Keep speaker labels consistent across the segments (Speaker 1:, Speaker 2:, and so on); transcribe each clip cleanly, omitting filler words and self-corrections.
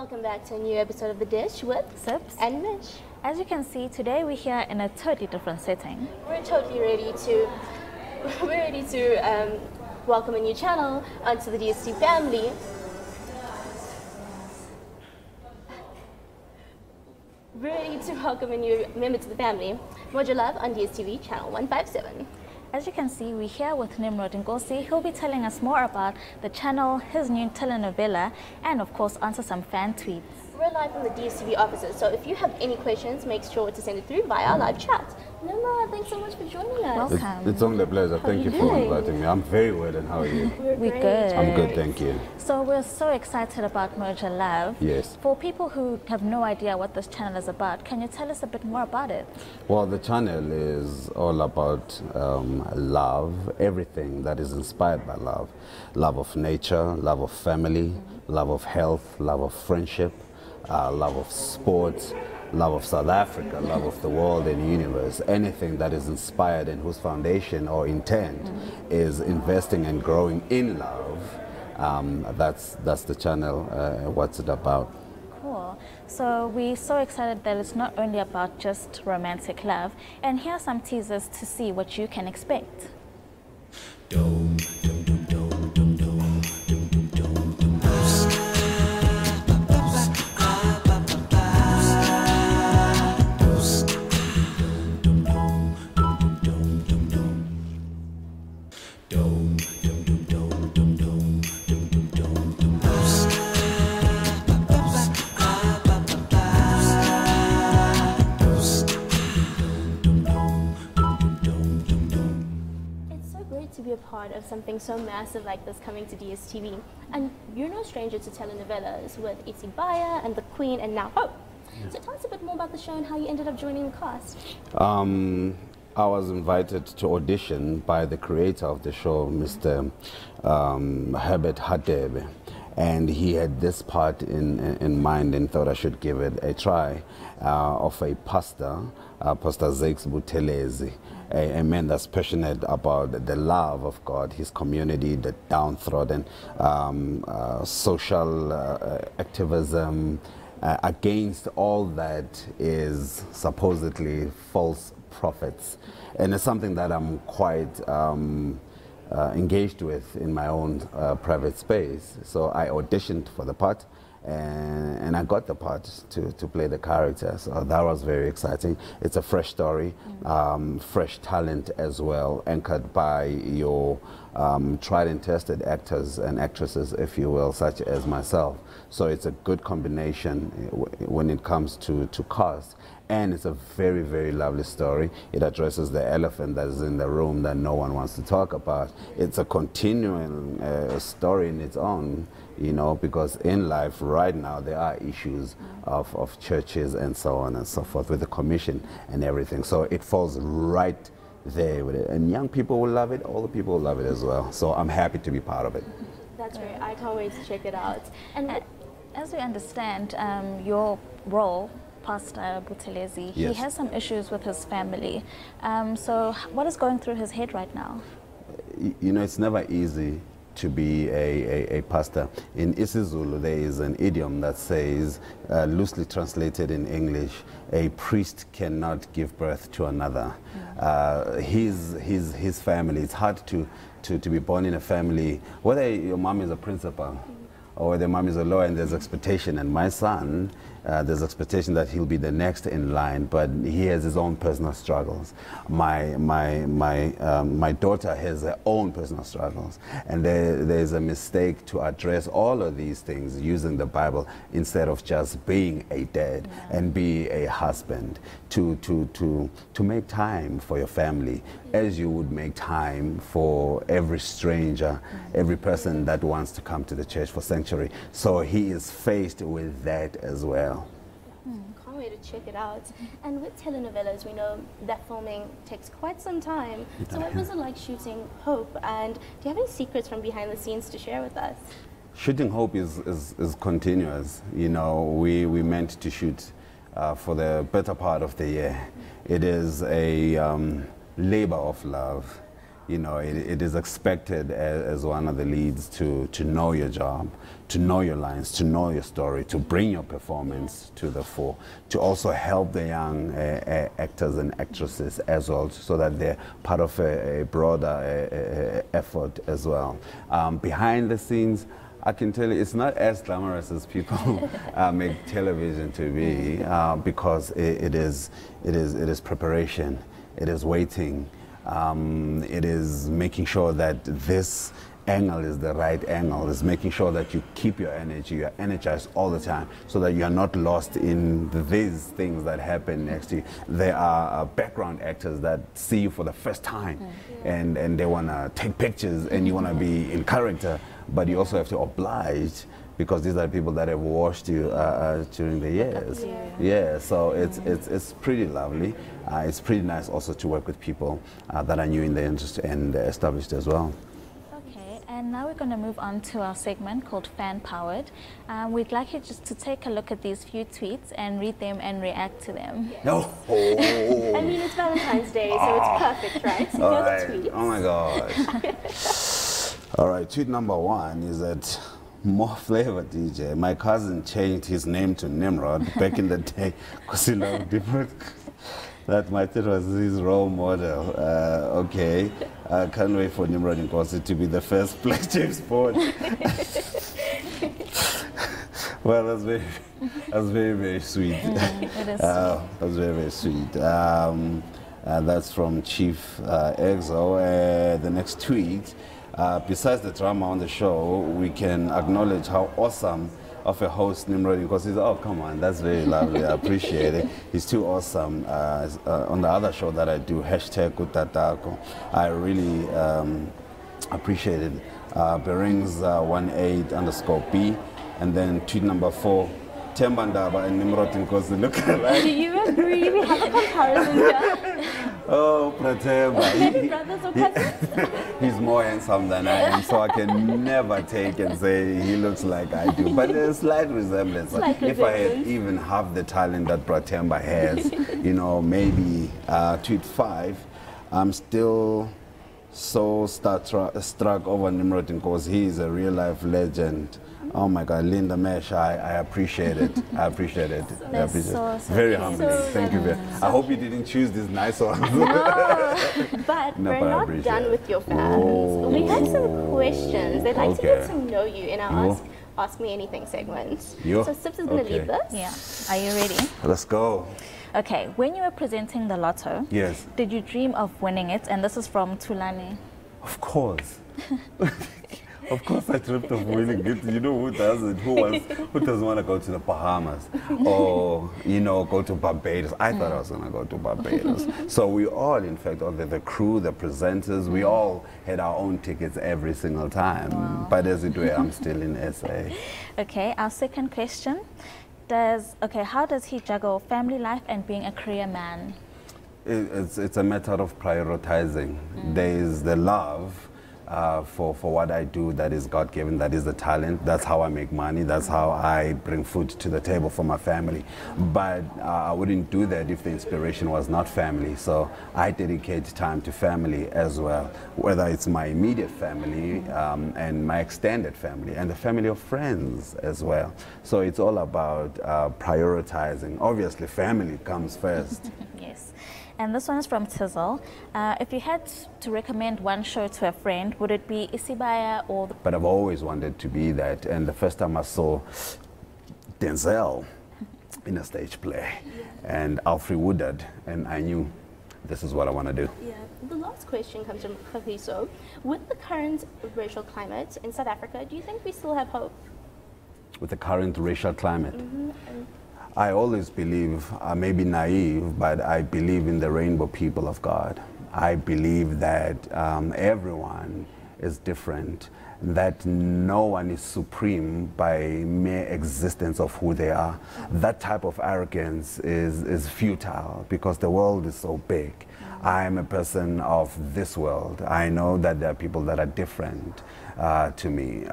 Speaker 1: welcome back to a new episode of The Dish with
Speaker 2: Sips
Speaker 1: and Mish.
Speaker 2: As you can see, today we're here in a totally different setting.
Speaker 1: We're totally ready to welcome a new channel onto the DStv family. We're ready to welcome a new member to the family, Moja Love on DStv channel 157.
Speaker 2: As you can see, we're here with Nimrod Nkosi. He'll be telling us more about the channel, his new telenovela, and of course answer some fan tweets.
Speaker 1: We're live from the DStv offices, so if you have any questions, make sure to send it through via our live chat. Nimrod, thanks so much for joining us.
Speaker 2: Welcome.
Speaker 3: It's only a pleasure. Thank you for inviting me. I'm very well, and how are you?
Speaker 2: We're good.
Speaker 3: I'm good, thank you.
Speaker 2: So we're so excited about Moja Love.
Speaker 3: Yes.
Speaker 2: For people who have no idea what this channel is about, can you tell us a bit more about it?
Speaker 3: Well, the channel is all about love, everything that is inspired by love. Love of nature, love of family, love of health, love of friendship, love of sports, love of South Africa, love of the world and universe. Anything that is inspired and whose foundation or intent is investing and growing in love. That's the channel, what's it about.
Speaker 2: Cool. So we're so excited that it's not only about just romantic love. And here are some teasers to see what you can expect.
Speaker 1: To be a part of something so massive like this coming to DStv. And you're no stranger to telenovelas with Isibaya and The Queen and now Hope. So tell us a bit more about the show and how you ended up joining the cast.
Speaker 3: I was invited to audition by the creator of the show, Mr. Herbert Hadebe. And he had this part in mind and thought I should give it a try, of a pastor, Pastor Zakes Buthelezi, a man that's passionate about the love of God, his community, the downtrodden, social activism, against all that is supposedly false prophets. And it's something that I'm quite engaged with in my own private space. So I auditioned for the part and I got the part to play the character. So that was very exciting. It's a fresh story, fresh talent as well, anchored by your tried and tested actors and actresses, if you will, such as myself. So it's a good combination when it comes to cast. And it's a very, very lovely story. It addresses the elephant that is in the room that no one wants to talk about. It's a continuing story in its own, you know, because in life right now there are issues of churches and so on and so forth with the commission and everything. So it falls right there with it. And young people will love it, older people will love it as well. So I'm happy to be part of it.
Speaker 1: That's great. I can't wait to check it out. And
Speaker 2: as we understand, your role, Pastor Buthelezi,
Speaker 3: yes,
Speaker 2: he has some issues with his family. So what is going through his head right now?
Speaker 3: You know, it's never easy to be a pastor. In isiZulu, there is an idiom that says, loosely translated in English, a priest cannot give birth to another. His family, it's hard to be born in a family, whether your mom is a principal or the mom is a lawyer, and there's expectation. And my son, there's expectation that he'll be the next in line, but he has his own personal struggles. My daughter has her own personal struggles, and there's a mistake to address all of these things using the Bible instead of just being a dad and be a husband. To make time for your family as you would make time for every stranger, every person that wants to come to the church for sanctuary. So he is faced with that as well.
Speaker 1: Can't wait to check it out. And with telenovelas, we know that filming takes quite some time. So what was it like shooting Hope? And do you have any secrets from behind the scenes to share with us?
Speaker 3: Shooting Hope is continuous. You know, we meant to shoot for the better part of the year. It is a labor of love. You know, it is expected as one of the leads to know your job, to know your lines, to know your story, to bring your performance to the fore, to also help the young actors and actresses as well, so that they're part of a broader effort as well. Behind the scenes, I can tell you it's not as glamorous as people make television to be, because it is preparation, it is waiting. It is making sure that this angle is the right angle. It's making sure that you keep your energy, you're energized all the time, so that you're not lost in these things that happen next to you. There are background actors that see you for the first time, and they want to take pictures, and you want to be in character, but you also have to oblige, because these are the people that have watched you during the years. Yeah, so it's pretty lovely. It's pretty nice also to work with people that are new in the industry and established as well.
Speaker 2: Okay, and now we're going to move on to our segment called Fan Powered. We'd like you just to take a look at these few tweets and read them and react to them.
Speaker 3: No.
Speaker 1: I mean, it's Valentine's Day, so it's perfect, right? So
Speaker 3: All
Speaker 1: here's the
Speaker 3: right.
Speaker 1: tweets.
Speaker 3: Oh my gosh. All right, tweet number 1 is that More Flavor DJ. My cousin changed his name to Nimrod back in the day because he loved different. That my dad was his role model. Okay, can't wait for Nimrod Nkosi to be the first Black James Bond. Well, that's very sweet.
Speaker 2: It is
Speaker 3: That's very sweet. That's from Chief Exo. The next tweet. Besides the drama on the show, we can acknowledge how awesome of a host Nimrod Nkosi is. Oh, come on, that's very lovely. I appreciate it. He's too awesome. On the other show that I do, #Utatako, I really appreciate it. Berings 18_B, and then tweet number 4. Tembandaba and Nimrod Nkosi look alike.
Speaker 1: Do you agree? We have a comparison here.
Speaker 3: Oh, Pratemba.
Speaker 1: Brothers or cousins?
Speaker 3: He's more handsome than I am, so I can never take and say he looks like I do. But there's a slight resemblance. If I had even half the talent that Pratemba has, you know, maybe tweet 5, I'm still so struck over Nimrod Nkosi. He is a real life legend. Oh my God, Linda Mesh, I appreciate it. I appreciate it. I appreciate it. Very humbling. Thank you very much. I hope you didn't choose these nice ones.
Speaker 1: No, but we're not done with your fans.
Speaker 3: Oh.
Speaker 1: We have some questions. They'd like to get to know you in our Ask Me Anything segment. So Sips is going to lead this.
Speaker 2: Yeah. Are you ready?
Speaker 3: Let's go.
Speaker 2: Okay. When you were presenting the lotto,
Speaker 3: Yes.
Speaker 2: did you dream of winning it? And this is from Tulani.
Speaker 3: Of course. Of course I dreamt of winning it. You know who doesn't? Who doesn't want to go to the Bahamas? Or, you know, go to Barbados? I thought I was going to go to Barbados. So we all, in fact, all the crew, the presenters, we all had our own tickets every single time.
Speaker 2: Wow.
Speaker 3: But as it were, I'm still in SA.
Speaker 2: Okay, our second question. How does he juggle family life and being a career man?
Speaker 3: It's a matter of prioritizing. There is the love for what I do that is God-given, that is the talent. That's how I make money. That's how I bring food to the table for my family. But I wouldn't do that if the inspiration was not family. So I dedicate time to family as well, whether it's my immediate family and my extended family and the family of friends as well. So it's all about prioritizing. Obviously, family comes first.
Speaker 2: Yes. And this one is from Tizzle. If you had to recommend one show to a friend, would it be Isibaya or...
Speaker 3: But I've always wanted to be that. And the first time I saw Denzel in a stage play and Alfred Woodard, and I knew this is what I want to do.
Speaker 1: Yeah. The last question comes from Kapiso. With the current racial climate in South Africa, do you think we still have hope?
Speaker 3: With the current racial climate? I always believe, I may be naive, but I believe in the rainbow people of God. I believe that everyone is different, that no one is supreme by mere existence of who they are. That type of arrogance is futile because the world is so big. I'm a person of this world. I know that there are people that are different to me.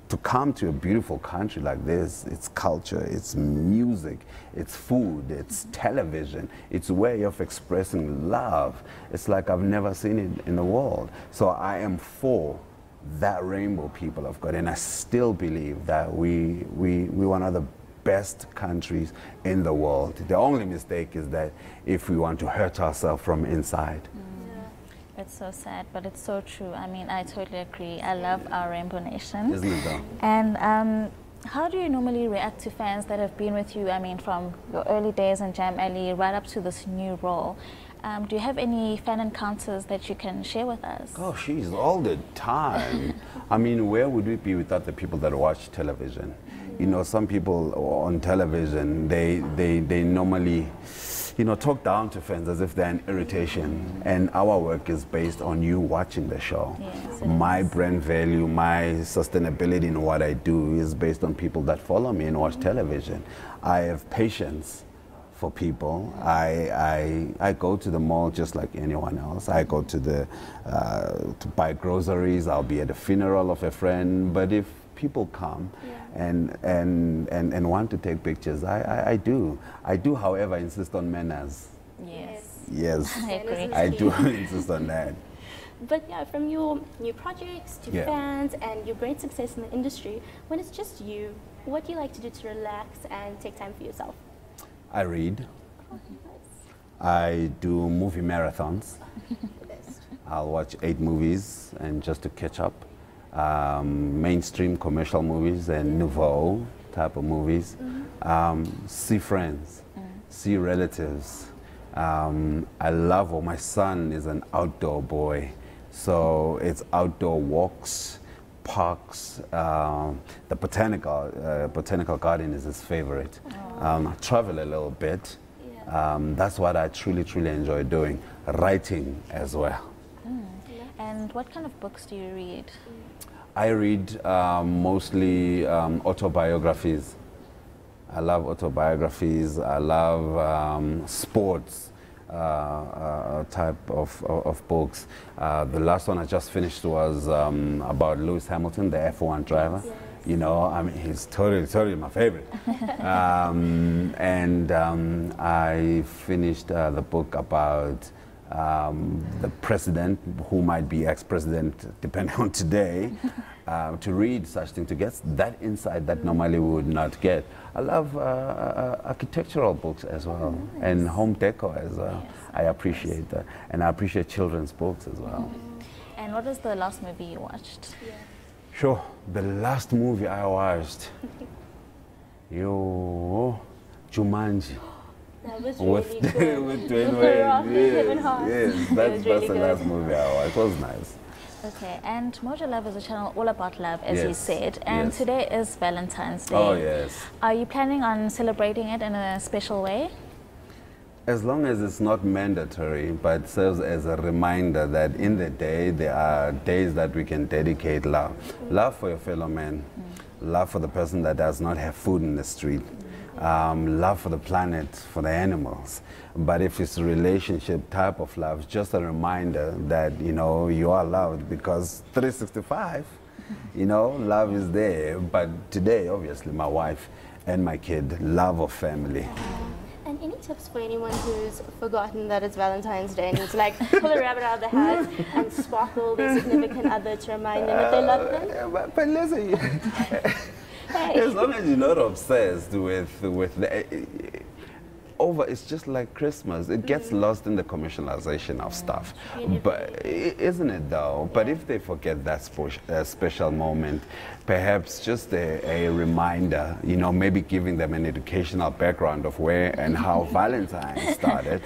Speaker 3: To come to a beautiful country like this, it's culture, it's music, it's food, it's television, it's a way of expressing love. It's like I've never seen it in the world. So I am for that rainbow, people of God, and I still believe that we're one of the best countries in the world. The only mistake is that if we want to hurt ourselves from inside.
Speaker 2: It's so sad, but it's so true. I mean, I totally agree. I love our Rainbow Nation.
Speaker 3: Isn't it though?
Speaker 2: And how do you normally react to fans that have been with you, I mean, from your early days in Jam Alley right up to this new role? Do you have any fan encounters that you can share with us?
Speaker 3: Oh, she's all the time. I mean, where would we be without the people that watch television? You know, some people on television, they normally, you know, talk down to fans as if they're an irritation. And our work is based on you watching the show.
Speaker 2: Yes,
Speaker 3: my brand value, my sustainability in what I do is based on people that follow me and watch television. I have patience for people. I go to the mall just like anyone else. I go to the to buy groceries. I'll be at a funeral of a friend. But if people come and want to take pictures, I do. I do, however, insist on manners. Yes.
Speaker 2: I agree.
Speaker 3: I do insist on that.
Speaker 1: But yeah, from your new projects to fans and your great success in the industry, when it's just you, what do you like to do to relax and take time for yourself?
Speaker 3: I read.
Speaker 1: Oh, nice.
Speaker 3: I do movie marathons. I'll watch 8 movies and just to catch up. Mainstream commercial movies and nouveau type of movies. See friends, see relatives. I love, my son is an outdoor boy, so it's outdoor walks, parks. The botanical garden is his favorite. I travel a little bit. That's what I truly enjoy doing. Writing as well.
Speaker 2: And what kind of books do you read?
Speaker 3: I read mostly autobiographies. I love autobiographies. I love sports type of books. The last one I just finished was about Lewis Hamilton, the F1 driver.
Speaker 1: Yes.
Speaker 3: You know, I mean, he's totally my favorite. I finished the book about the president, who might be ex-president, depending on today, to read such things, to get that insight that normally we would not get. I love architectural books as well, and home decor as well. I appreciate that, and I appreciate children's books as well.
Speaker 2: And what was the last movie you watched?
Speaker 3: Sure, the last movie I watched, Jumanji.
Speaker 1: That was really good.
Speaker 3: With Dwayne Wayne. Yes, that's
Speaker 1: really
Speaker 3: the last movie I watched. It was nice.
Speaker 2: Okay, and Moja Love is a channel all about love, as you said, and
Speaker 3: yes.
Speaker 2: today is Valentine's Day.
Speaker 3: Oh, yes.
Speaker 2: Are you planning on celebrating it in a special way?
Speaker 3: As long as it's not mandatory, but serves as a reminder that in the day, there are days that we can dedicate love. Love for your fellow man, love for the person that does not have food in the street, love for the planet, for the animals. But if it's a relationship type of love, it's just a reminder that, you know, you are loved, because 365, you know, love is there. But today, obviously, my wife and my kid, love of family.
Speaker 1: And any tips for anyone who's forgotten that it's Valentine's Day and needs to like pull a rabbit out of the hat and sparkle their significant other to remind them that they love them?
Speaker 3: But listen, as long as you're not obsessed with the it's just like Christmas. It gets lost in the commercialization of stuff. But isn't it though? But if they forget that special moment, perhaps just a reminder, you know, maybe giving them an educational background of where and how Valentine's started.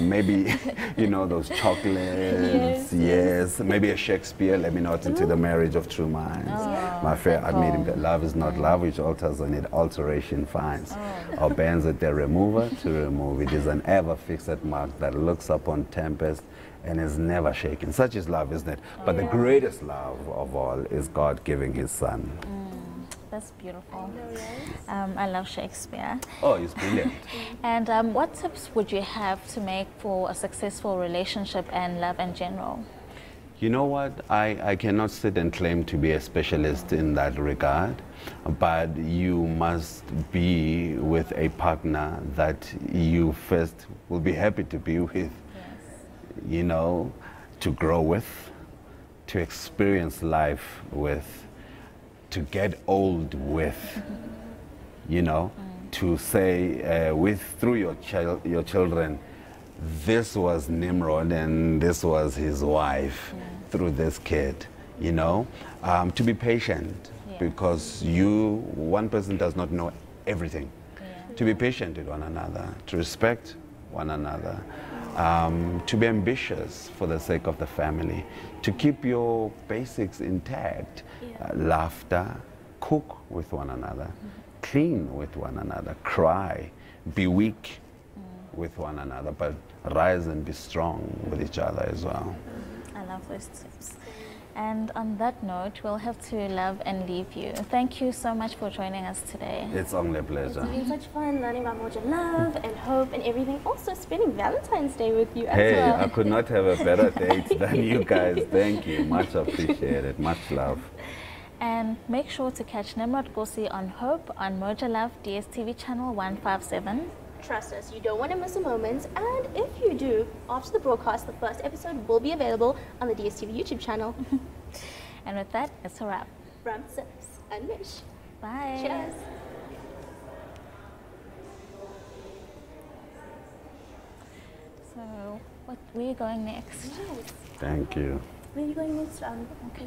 Speaker 3: Maybe, you know, those chocolates, yes. Maybe a Shakespeare, let me not into the marriage of true minds. My fair, I made him that love is not love, which alters on it, alteration finds. Or bends at their remover to remove. It is an ever fixed mark that looks upon tempest and is never shaken. Such is love, isn't it? But the greatest love of all is God giving his son.
Speaker 2: That's beautiful.
Speaker 1: I know, right?
Speaker 2: I love Shakespeare.
Speaker 3: Oh, it's brilliant.
Speaker 2: And what tips would you have to make for a successful relationship and love in general?
Speaker 3: You know what? I cannot sit and claim to be a specialist in that regard, but you must be with a partner that you first will be happy to be with, you know, to grow with, to experience life with, to get old with, you know, to say through your children, this was Nimrod and this was his wife through this kid, you know, to be patient because one person does not know everything. To be patient with one another, to respect one another, to be ambitious for the sake of the family, to keep your basics intact, laughter, cook with one another, clean with one another, cry, be weak with one another, but rise and be strong with each other as well.
Speaker 2: I love those tips. And on that note, we'll have to love and leave you. Thank you so much for joining us today.
Speaker 3: It's only a pleasure.
Speaker 1: It's been such fun learning about Moja Love and hope and everything. Also spending Valentine's Day with you as well.
Speaker 3: Hey, I could not have a better date than you guys. Thank you. Much appreciated. Much love.
Speaker 2: And make sure to catch Nimrod Nkosi on Hope on Moja Love DStv channel 157.
Speaker 1: Trust us, you don't want to miss a moment. And if you do, after the broadcast, the first episode will be available on the DStv YouTube channel.
Speaker 2: And with that, it's a wrap.
Speaker 1: From Sips and Mish.
Speaker 2: Bye.
Speaker 1: Cheers.
Speaker 2: So, where are you going next?
Speaker 1: Yes.
Speaker 3: Thank you.
Speaker 1: Where are you going next? Okay.